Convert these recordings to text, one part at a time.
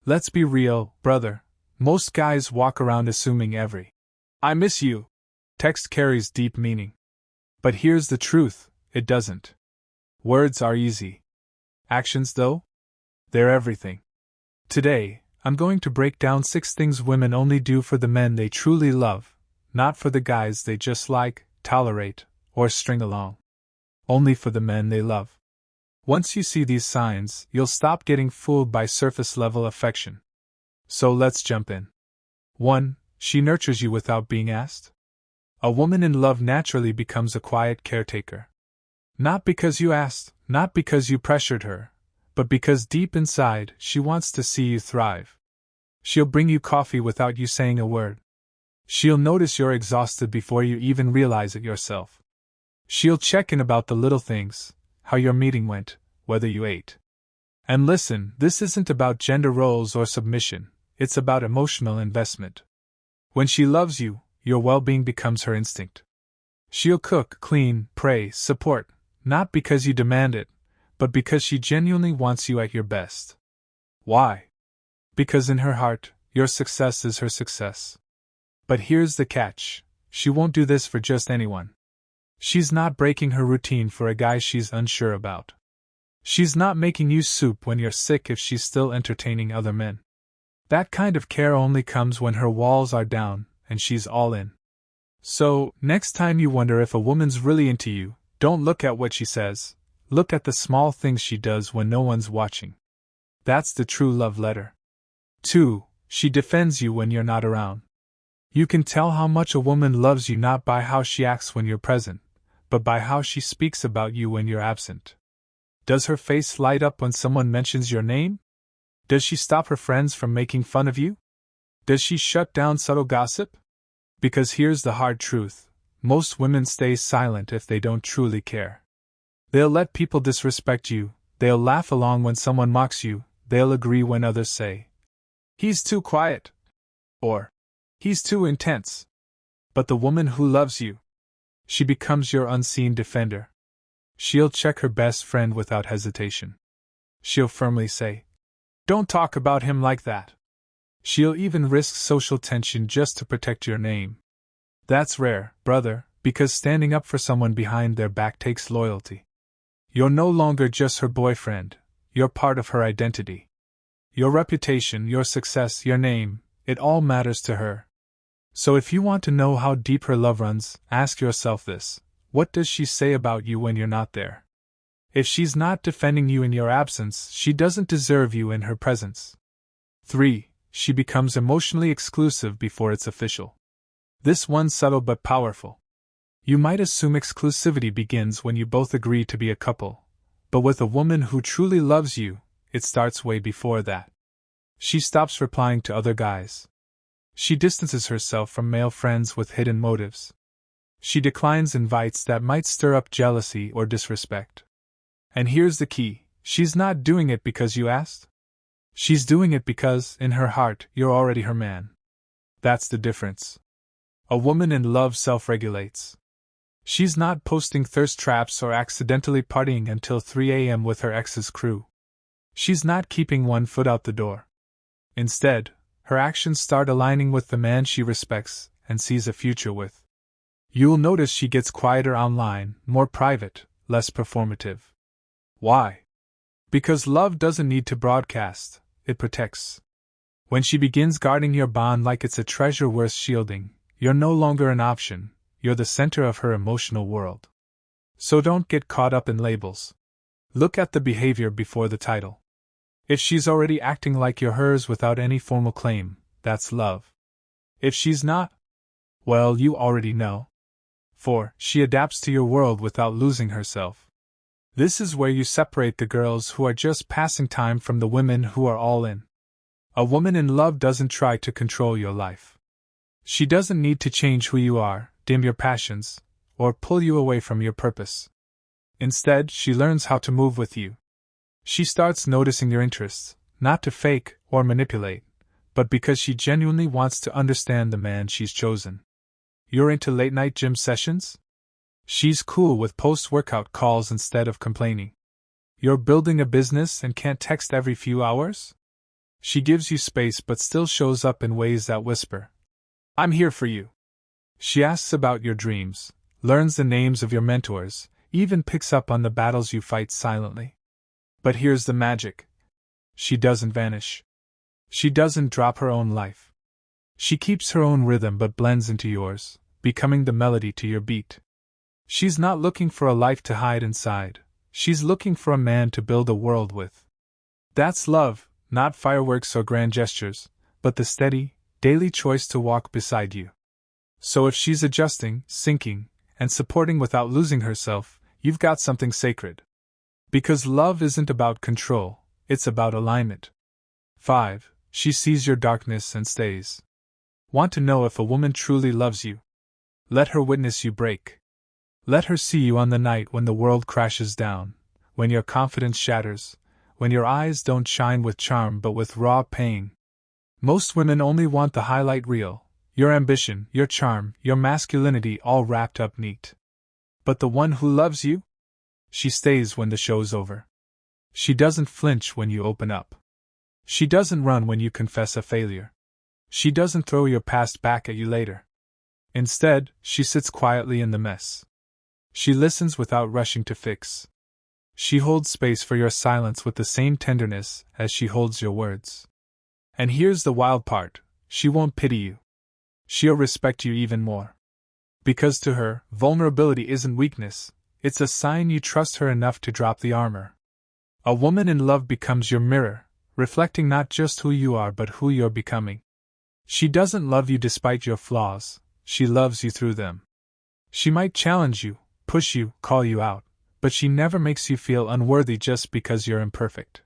Let's be real, brother. Most guys walk around assuming every "I miss you" text carries deep meaning. But here's the truth, it doesn't. Words are easy. Actions, though? They're everything. Today, I'm going to break down 6 things women only do for the men they truly love, not for the guys they just like, tolerate, or string along. Only for the men they love. Once you see these signs, you'll stop getting fooled by surface-level affection. So let's jump in. 1. She nurtures you without being asked. A woman in love naturally becomes a quiet caretaker. Not because you asked, not because you pressured her, but because deep inside she wants to see you thrive. She'll bring you coffee without you saying a word. She'll notice you're exhausted before you even realize it yourself. She'll check in about the little things, how your meeting went, whether you ate. And listen, this isn't about gender roles or submission, it's about emotional investment. When she loves you, your well-being becomes her instinct. She'll cook, clean, pray, support, not because you demand it, but because she genuinely wants you at your best. Why? Because in her heart, your success is her success. But here's the catch, she won't do this for just anyone. She's not breaking her routine for a guy she's unsure about. She's not making you soup when you're sick if she's still entertaining other men. That kind of care only comes when her walls are down and she's all in. So, next time you wonder if a woman's really into you, don't look at what she says, look at the small things she does when no one's watching. That's the true love letter. 2. She defends you when you're not around. You can tell how much a woman loves you not by how she acts when you're present, but by how she speaks about you when you're absent. Does her face light up when someone mentions your name? Does she stop her friends from making fun of you? Does she shut down subtle gossip? Because here's the hard truth, most women stay silent if they don't truly care. They'll let people disrespect you, they'll laugh along when someone mocks you, they'll agree when others say, "He's too quiet," or "He's too intense." But the woman who loves you, she becomes your unseen defender. She'll check her best friend without hesitation. She'll firmly say, "Don't talk about him like that." She'll even risk social tension just to protect your name. That's rare, brother, because standing up for someone behind their back takes loyalty. You're no longer just her boyfriend, you're part of her identity. Your reputation, your success, your name, it all matters to her. So if you want to know how deep her love runs, ask yourself this: what does she say about you when you're not there? If she's not defending you in your absence, she doesn't deserve you in her presence. 3. She becomes emotionally exclusive before it's official. This one's subtle but powerful. You might assume exclusivity begins when you both agree to be a couple, but with a woman who truly loves you, it starts way before that. She stops replying to other guys. She distances herself from male friends with hidden motives. She declines invites that might stir up jealousy or disrespect. And here's the key, she's not doing it because you asked. She's doing it because, in her heart, you're already her man. That's the difference. A woman in love self-regulates. She's not posting thirst traps or accidentally partying until 3 a.m. with her ex's crew. She's not keeping one foot out the door. Instead, her actions start aligning with the man she respects and sees a future with. You'll notice she gets quieter online, more private, less performative. Why? Because love doesn't need to broadcast, it protects. When she begins guarding your bond like it's a treasure worth shielding, you're no longer an option, you're the center of her emotional world. So don't get caught up in labels. Look at the behavior before the title. If she's already acting like you're hers without any formal claim, that's love. If she's not, well, you already know. 4. She adapts to your world without losing herself. This is where you separate the girls who are just passing time from the women who are all in. A woman in love doesn't try to control your life. She doesn't need to change who you are, dim your passions, or pull you away from your purpose. Instead, she learns how to move with you. She starts noticing your interests, not to fake or manipulate, but because she genuinely wants to understand the man she's chosen. You're into late-night gym sessions? She's cool with post-workout calls instead of complaining. You're building a business and can't text every few hours? She gives you space but still shows up in ways that whisper, "I'm here for you." She asks about your dreams, learns the names of your mentors, even picks up on the battles you fight silently. But here's the magic. She doesn't vanish. She doesn't drop her own life. She keeps her own rhythm but blends into yours, becoming the melody to your beat. She's not looking for a life to hide inside. She's looking for a man to build a world with. That's love, not fireworks or grand gestures, but the steady, daily choice to walk beside you. So if she's adjusting, sinking, and supporting without losing herself, you've got something sacred. Because love isn't about control, it's about alignment. 5. She sees your darkness and stays. Want to know if a woman truly loves you? Let her witness you break. Let her see you on the night when the world crashes down, when your confidence shatters, when your eyes don't shine with charm but with raw pain. Most women only want the highlight reel, your ambition, your charm, your masculinity all wrapped up neat. But the one who loves you? She stays when the show's over. She doesn't flinch when you open up. She doesn't run when you confess a failure. She doesn't throw your past back at you later. Instead, she sits quietly in the mess. She listens without rushing to fix. She holds space for your silence with the same tenderness as she holds your words. And here's the wild part, she won't pity you. She'll respect you even more. Because to her, vulnerability isn't weakness, it's a sign you trust her enough to drop the armor. A woman in love becomes your mirror, reflecting not just who you are but who you're becoming. She doesn't love you despite your flaws, she loves you through them. She might challenge you, push you, call you out, but she never makes you feel unworthy just because you're imperfect.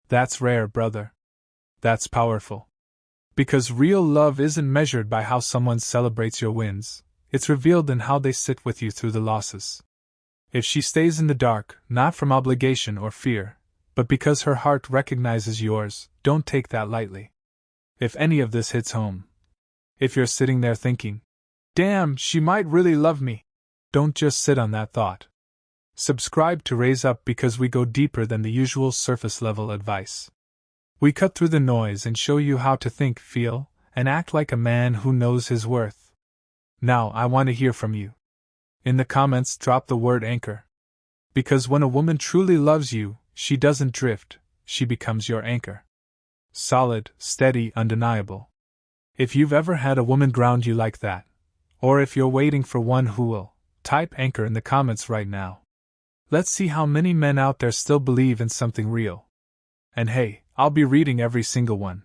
That's rare, brother. That's powerful. Because real love isn't measured by how someone celebrates your wins, it's revealed in how they sit with you through the losses. If she stays in the dark, not from obligation or fear, but because her heart recognizes yours, don't take that lightly. If any of this hits home, if you're sitting there thinking, "Damn, she might really love me," don't just sit on that thought. Subscribe to Rase Up because we go deeper than the usual surface-level advice. We cut through the noise and show you how to think, feel, and act like a man who knows his worth. Now I want to hear from you. In the comments, drop the word anchor. Because when a woman truly loves you, she doesn't drift, she becomes your anchor. Solid, steady, undeniable. If you've ever had a woman ground you like that, or if you're waiting for one who will, type anchor in the comments right now. Let's see how many men out there still believe in something real. And hey, I'll be reading every single one.